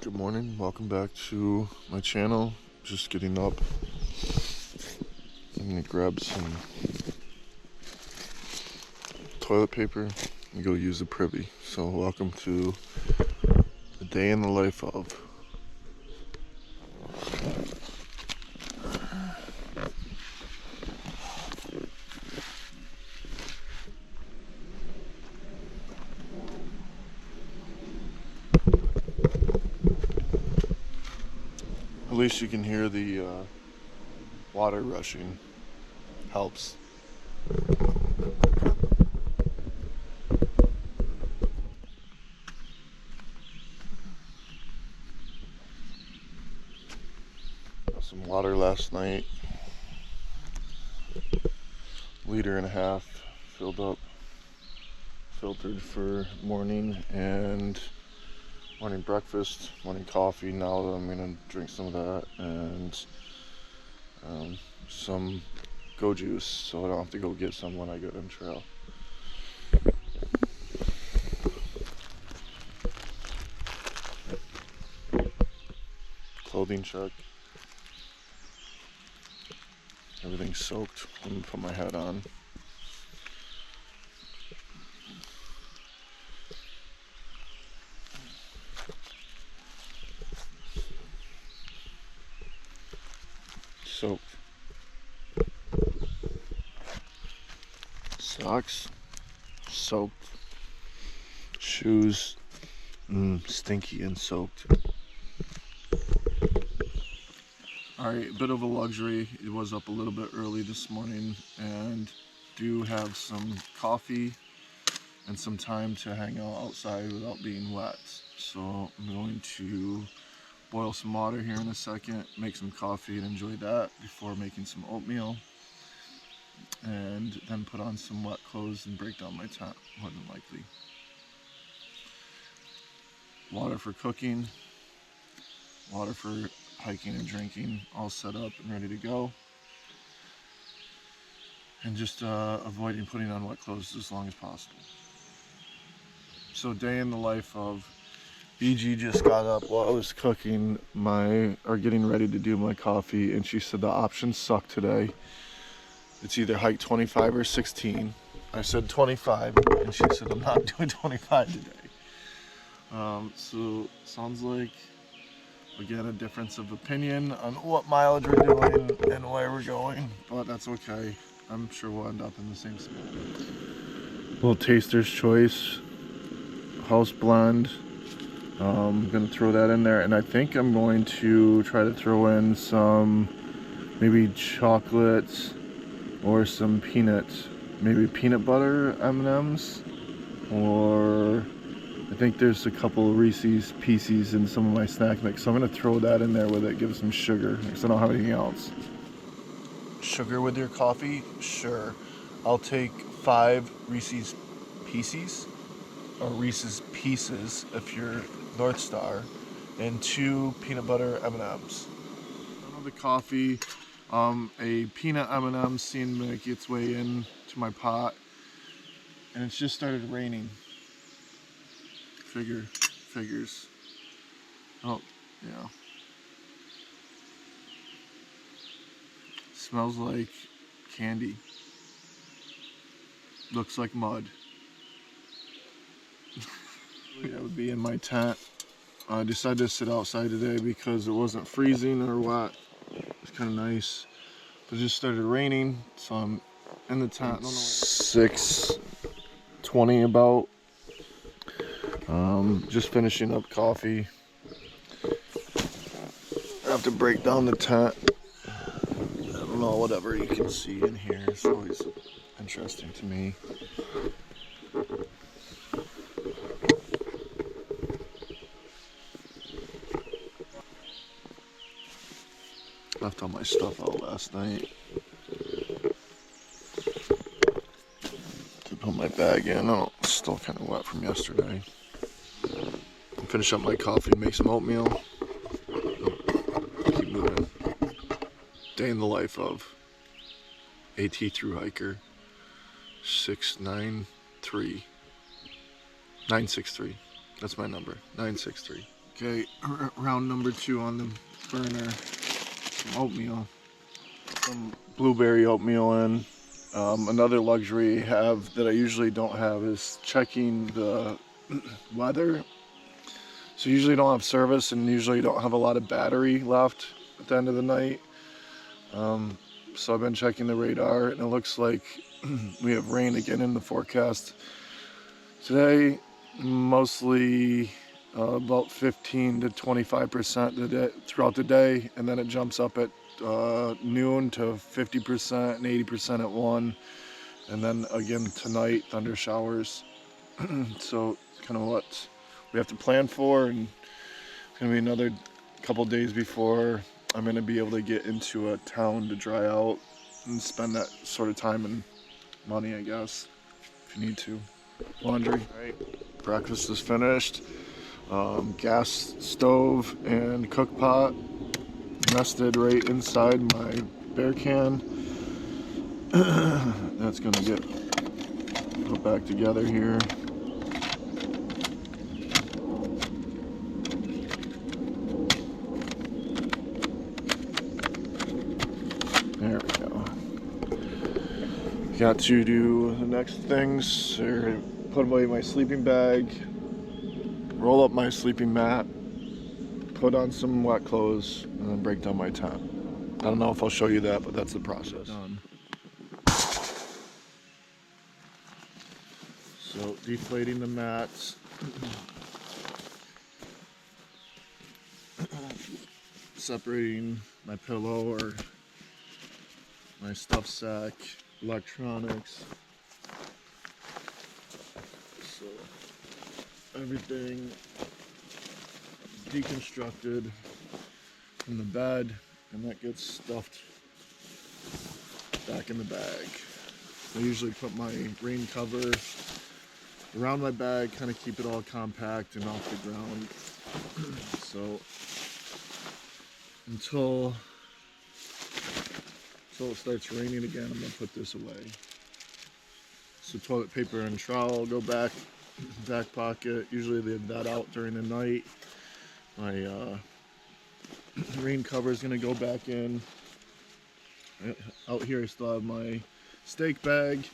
Good morning, welcome back to my channel. Just getting up. I'm gonna grab some toilet paper and go use the privy. So welcome to the day in the life of. At least you can hear the water rushing. Helps. Got some water last night. 1.5 liters filled up, filtered for morning and morning breakfast, morning coffee. Now I'm gonna drink some of that and some go juice, so I don't have to go get some when I get on trail. Clothing check. Everything's soaked. I'm gonna put my hat on. Soaked. Socks soaked. Shoes stinky and soaked. Alright, a bit of a luxury. It was up a little bit early this morning and do have some coffee and some time to hang out outside without being wet. So I'm going to boil some water here in a second, make some coffee and enjoy that before making some oatmeal, and then put on some wet clothes and break down my tent, more than likely. Water for cooking, water for hiking and drinking, all set up and ready to go. And just avoiding putting on wet clothes as long as possible. So day in the life of BG just got up while I was cooking getting ready to do my coffee, and she said the options suck today. It's either hike 25 or 16. I said 25, and she said I'm not doing 25 today. So sounds like, again, a difference of opinion on what mileage we're doing and where we're going, but that's okay. I'm sure we'll end up in the same spot. Little taster's choice, house blend. I'm gonna throw that in there, and I think I'm going to try to throw in some maybe chocolate or some peanuts, maybe peanut butter M&Ms, or I think there's a couple of Reese's Pieces in some of my snack mix, so I'm gonna throw that in there with it, give it some sugar, because I don't have anything else. Sugar with your coffee? Sure. I'll take 5 Reese's Pieces, or Reese's Pieces if you're North Star, and 2 peanut butter M&Ms. None of the coffee, a peanut M&M seemed to make its way in to my pot, and it's just started raining. Figures. Oh, yeah. Smells like candy. Looks like mud. I would be in my tent. I decided to sit outside today because it wasn't freezing or wet. It's kind of nice. But it just started raining, so I'm in the tent. 6:20 about. Just finishing up coffee. I have to break down the tent. I don't know, whatever you can see in here is always interesting to me. Left all my stuff out last night to put my bag in. Oh, it's still kind of wet from yesterday. Finish up my coffee, make some oatmeal. Keep moving. Day in the life of AT thru hiker 963. That's my number, 963. Okay, round number 2 on the burner. Some oatmeal. Some blueberry oatmeal in. Another luxury I have that I usually don't have is checking the weather. So usually don't have service and usually don't have a lot of battery left at the end of the night. So I've been checking the radar and it looks like we have rain again in the forecast. Today, mostly about 15 to 25% throughout the day, and then it jumps up at noon to 50% and 80% at 1, and then again tonight, thunder showers. So kind of what we have to plan for, and it's going to be another couple days before I'm going to be able to get into a town to dry out and spend that sort of time and money, I guess, if you need to. Laundry. All right, breakfast is finished. Gas stove and cook pot nested right inside my bear can. That's gonna get put back together here. There we go. Got to do the next things. Put away my sleeping bag, roll up my sleeping mat, put on some wet clothes, and then break down my tent. I don't know if I'll show you that, but that's the process. Done. So deflating the mats, separating my pillow or my stuff sack, electronics. So everything deconstructed from the bed, and that gets stuffed back in the bag. I usually put my rain cover around my bag, kind of keep it all compact and off the ground. So until it starts raining again, I'm gonna put this away. So toilet paper and trowel go back pocket. Usually leave that out during the night. My rain cover is gonna go back in. Out here I still have my steak bag.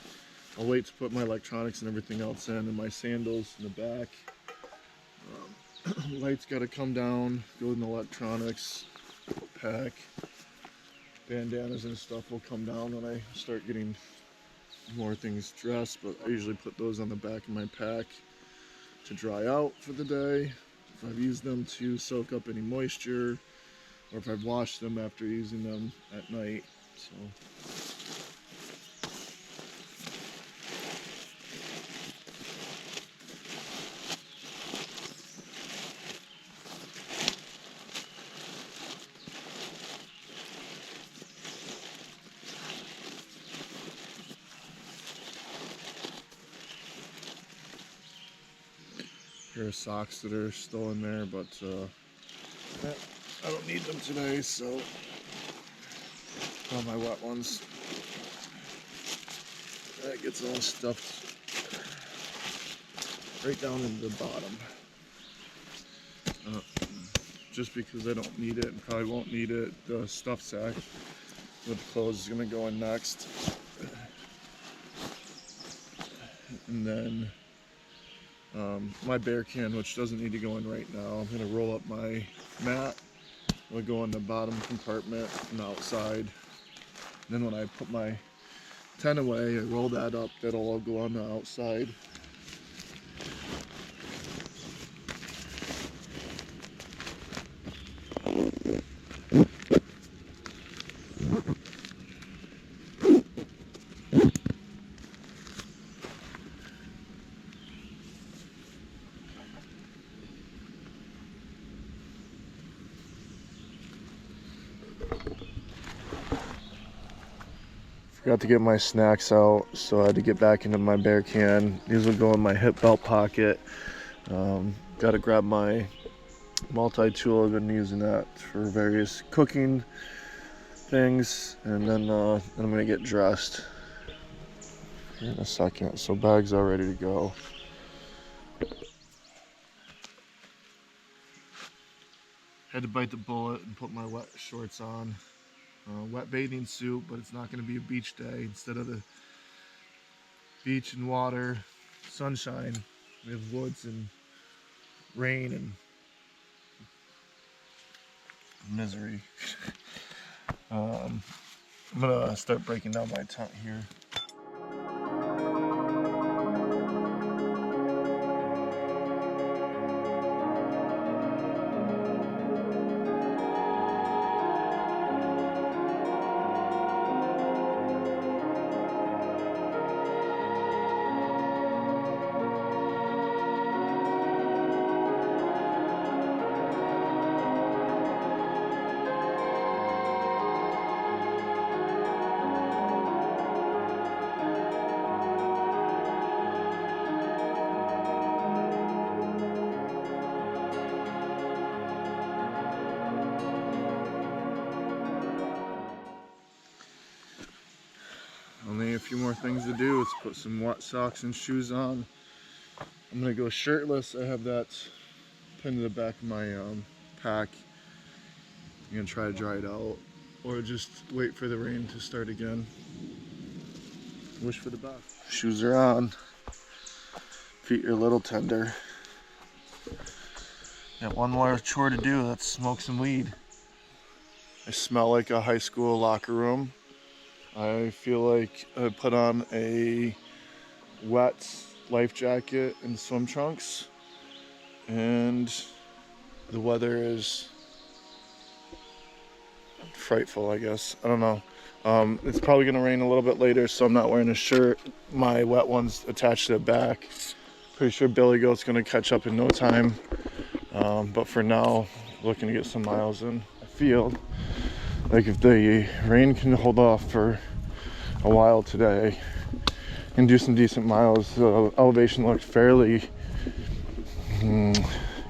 I'll wait to put my electronics and everything else in, and my sandals in the back. Lights gotta come down, go in the electronics pack. Bandanas and stuff will come down when I start getting more things dressed, but I usually put those on the back of my pack to dry out for the day. If I've used them to soak up any moisture, or if I've washed them after using them at night. So pair of socks that are still in there, but I don't need them today, so all my wet ones. That gets all stuffed right down into the bottom. Just because I don't need it and probably won't need it, the stuff sack with clothes is going to go in next. And then my bear can, which doesn't need to go in right now. I'm going to roll up my mat. It'll go in the bottom compartment and outside. And then when I put my tent away, I roll that up. That'll all go on the outside. Forgot to get my snacks out, so I had to get back into my bear can. These will go in my hip belt pocket. Got to grab my multi-tool. I've been using that for various cooking things, and then I'm gonna get dressed here in a second. So bags are ready to go. Had to bite the bullet and put my wet shorts on. Wet bathing suit, but it's not going to be a beach day. Instead of the beach and water, sunshine, we have woods and rain and misery. I'm gonna start breaking down my tent here. Only a few more things to do. Let's put some wet socks and shoes on. I'm gonna go shirtless. I have that pinned to the back of my pack. I'm gonna try to dry it out, or just wait for the rain to start again. Wish for the best. Shoes are on. Feet are a little tender. Got one more chore to do. That's smoke some weed. I smell like a high school locker room. I feel like I put on a wet life jacket and swim trunks, and the weather is frightful, I guess. I don't know. It's probably gonna rain a little bit later, so I'm not wearing a shirt. My wet one's attached to the back. Pretty sure Billy Goat's gonna catch up in no time. But for now, looking to get some miles in. I feel like if the rain can hold off for a while today and do some decent miles, the elevation looked fairly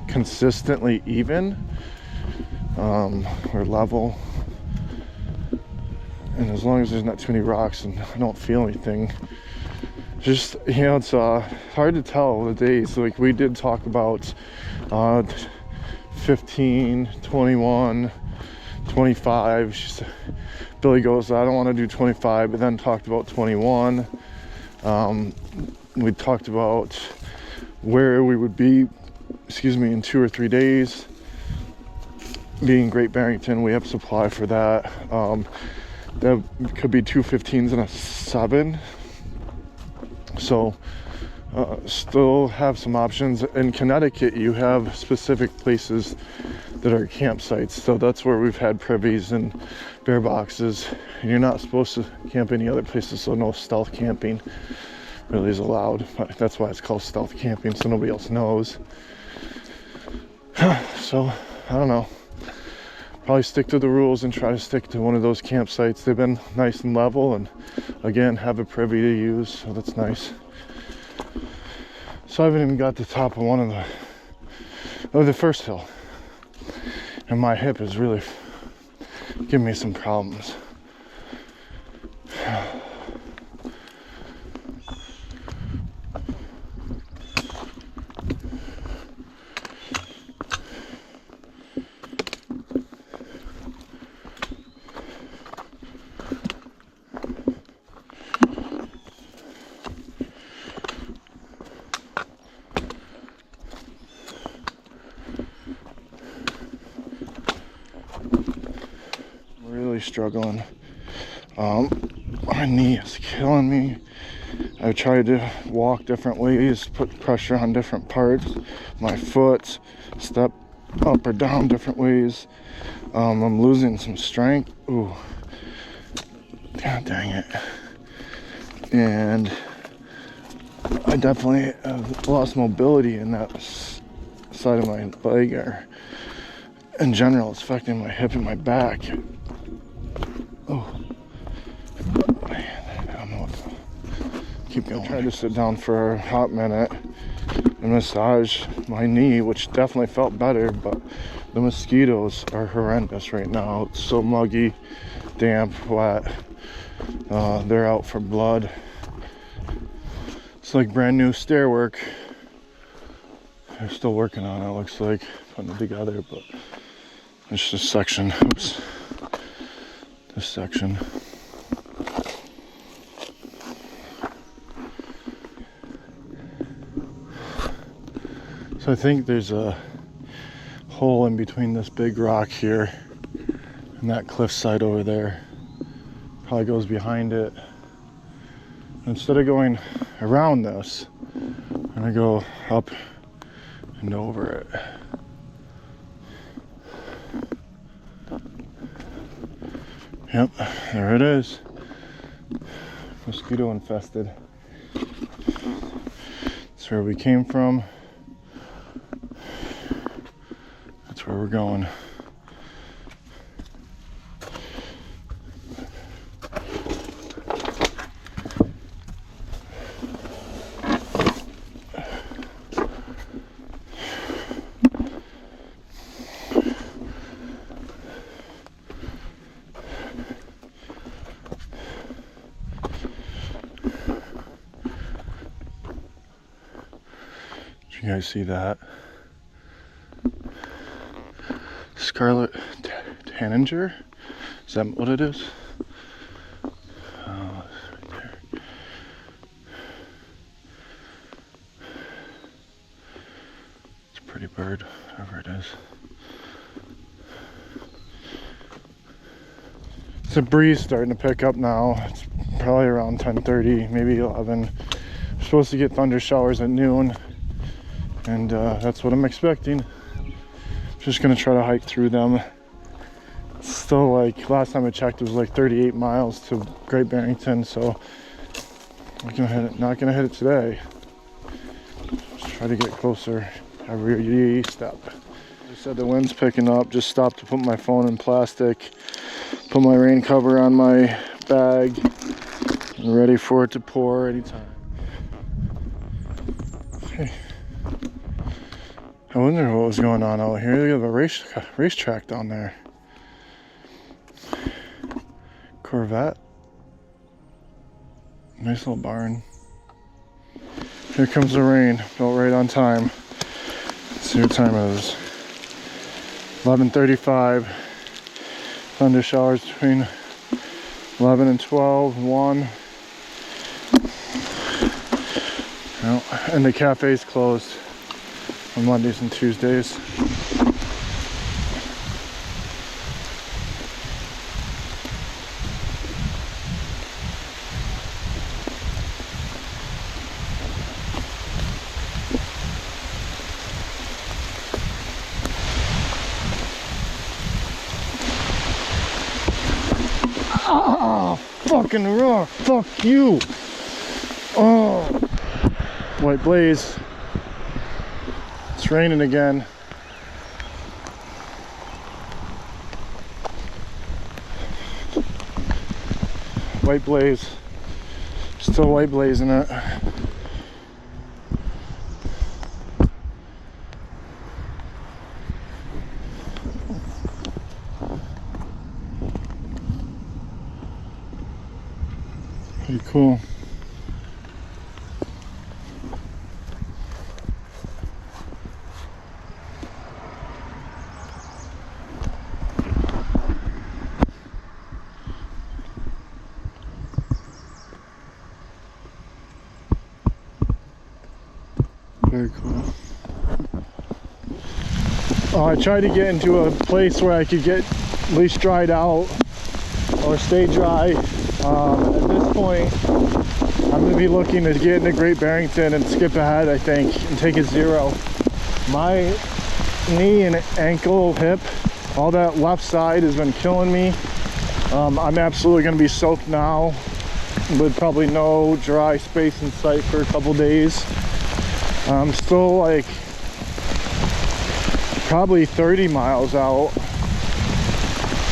consistently even or level, and as long as there's not too many rocks and I don't feel anything, just, you know, it's hard to tell the days. Like, we did talk about 15, 21, 25. Billy goes, I don't want to do 25, but then talked about 21. We talked about where we would be, in 2 or 3 days. Being Great Barrington, we have supply for that. That could be 2 15s and a 7. So still have some options. In Connecticut, you have specific places that are campsites, so that's where we've had privies and bear boxes, and you're not supposed to camp any other places, so no stealth camping really is allowed. But that's why it's called stealth camping, so nobody else knows. So I don't know, probably stick to the rules and try to stick to one of those campsites. They've been nice and level, and again, have a privy to use, so that's nice. So I haven't even got to the top of one of the first hill, and my hip is really giving me some problems. Struggling. My knee is killing me. I've tried to walk different ways, put pressure on different parts. My foot, step up or down different ways. I'm losing some strength. Ooh, god dang it. And I definitely have lost mobility in that side of my leg, or in general, it's affecting my hip and my back. Oh, man, I don't know what to keep going. I tried to sit down for a hot minute and massage my knee, which definitely felt better, but the mosquitoes are horrendous right now. It's so muggy, damp, wet. They're out for blood. It's like brand new stair work. They're still working on it, looks like, putting it together, but It's this section. Oops. This section. So I think there's a hole in between this big rock here and that cliffside over there. Probably goes behind it. Instead of going around this, I'm gonna go up and over it. Yep, there it is. Mosquito infested. That's where we came from. That's where we're going. You guys see that? Scarlet Tanager? Is that what it is? Oh, it's right there. It's a pretty bird, whatever it is. It's a breeze starting to pick up now. It's probably around 10:30, maybe 11. We're supposed to get thunder showers at noon. And that's what I'm expecting. Just gonna try to hike through them. It's still, like, last time I checked, it was like 38 miles to Great Barrington, so I'm not gonna hit it today. Just try to get closer every step. They said the wind's picking up. Just stopped to put my phone in plastic, put my rain cover on my bag, and ready for it to pour anytime. Okay. I wonder what was going on out here. They have a racetrack down there. Corvette. Nice little barn. Here comes the rain. Built right on time. Let's see what time it is. 11:35. Thunder showers between 11 and 12. 1. Well, and the cafe's closed on Mondays and Tuesdays. Ah, fucking rock, fuck you. Oh, white blaze. It's raining again. White blaze. Still white blazing it. Pretty cool. Very cool. Oh, I tried to get into a place where I could get at least dried out or stay dry. At this point, I'm going to be looking to get into Great Barrington and skip ahead, I think, and take it 0. My knee and ankle, hip, all that left side has been killing me. I'm absolutely going to be soaked now with probably no dry space in sight for a couple days. I'm still like probably 30 miles out.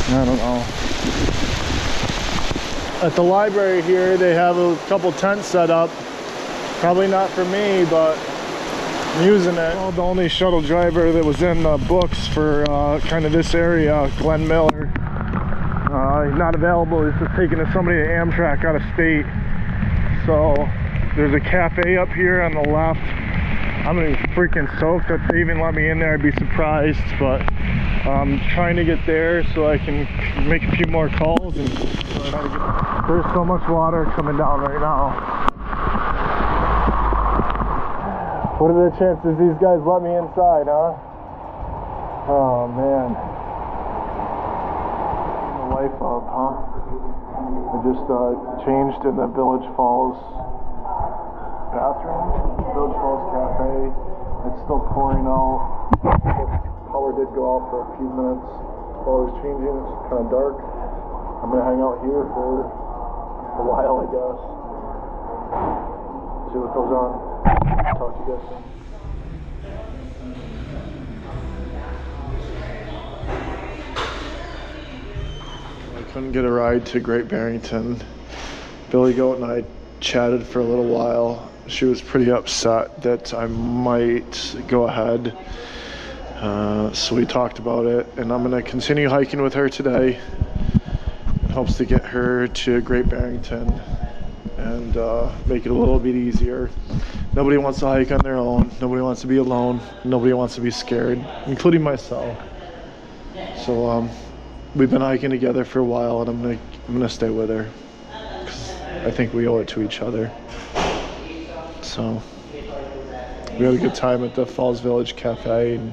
I don't know. At the library here, they have a couple tents set up. Probably not for me, but I'm using it. Well, the only shuttle driver that was in the books for kind of this area, Glenn Miller, he's not available. He's just taking somebody to Amtrak out of state. So there's a cafe up here on the left. I'm gonna be freaking soaked if they even let me in there. I'd be surprised, but I'm trying to get there so I can make a few more calls and learn how to get. There's so much water coming down right now. What are the chances these guys let me inside, huh? Oh man. The life of, huh? I just changed in the Village Falls bathroom, Village Falls Cafe. It's still pouring out. Power did go out for a few minutes while I was changing. It's kind of dark. I'm gonna hang out here for a while, I guess. See what goes on. Talk to you guys soon. I couldn't get a ride to Great Barrington. Billy Goat and I chatted for a little while. She was pretty upset that I might go ahead. So we talked about it, and I'm going to continue hiking with her today. It helps to get her to Great Barrington and make it a little bit easier. Nobody wants to hike on their own. Nobody wants to be alone. Nobody wants to be scared, including myself. So we've been hiking together for a while, and I'm gonna stay with her because I think we owe it to each other. So we had a good time at the Falls Village Cafe and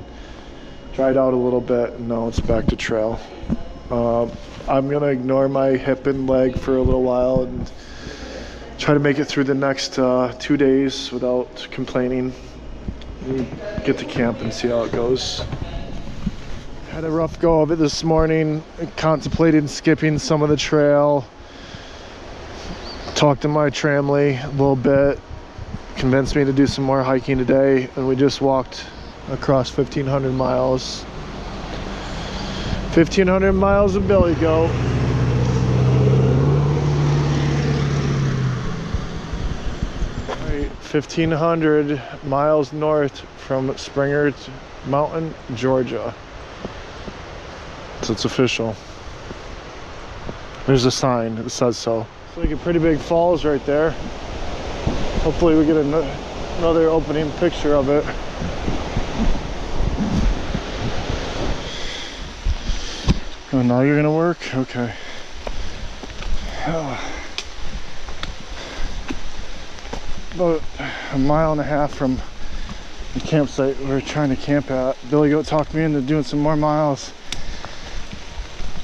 dried out a little bit, and now it's back to trail. I'm gonna ignore my hip and leg for a little while and try to make it through the next 2 days without complaining. Get to camp and see how it goes. Had a rough go of it this morning. Contemplated skipping some of the trail. Talked to my tramley a little bit. Convinced me to do some more hiking today, and we just walked across 1,500 miles. 1,500 miles of Billy Goat. Right, 1,500 miles north from Springer Mountain, Georgia. So it's official. There's a sign that says so. It's like a pretty big falls right there. Hopefully we get another opening picture of it. Oh, now you're gonna work? Okay. About a mile and a half from the campsite we were trying to camp at. Billy Goat talked me into doing some more miles.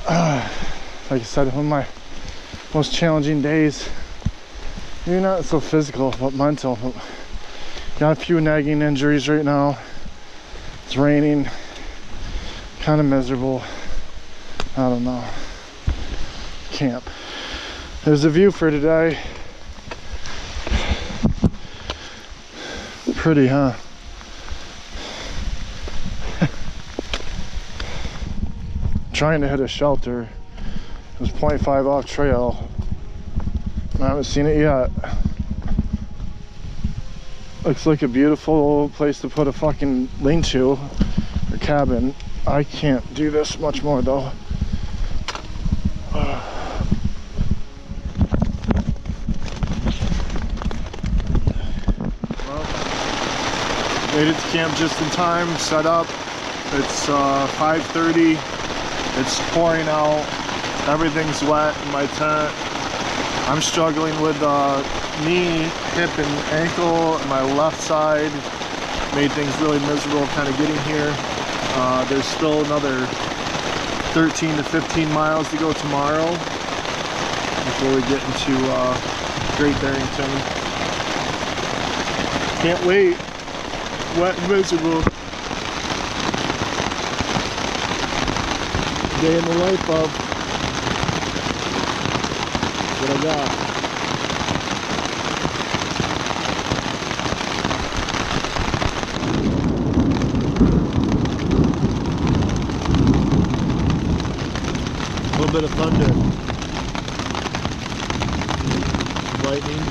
Like I said, one of my most challenging days. Maybe not so physical, but mental. Got a few nagging injuries right now. It's raining. Kind of miserable. I don't know. Camp. There's a view for today. Pretty, huh? Trying to hit a shelter. It was 0.5 off trail. I haven't seen it yet. Looks like a beautiful place to put a fucking lean-to or cabin. I can't do this much more though. Well, made it to camp just in time, set up. It's 5:30. It's pouring out. Everything's wet in my tent. I'm struggling with knee, hip, and ankle. My left side made things really miserable kind of getting here. There's still another 13 to 15 miles to go tomorrow before we get into Great Barrington. Can't wait. Wet and miserable. Day in the life of what I got. A little bit of thunder, lightning.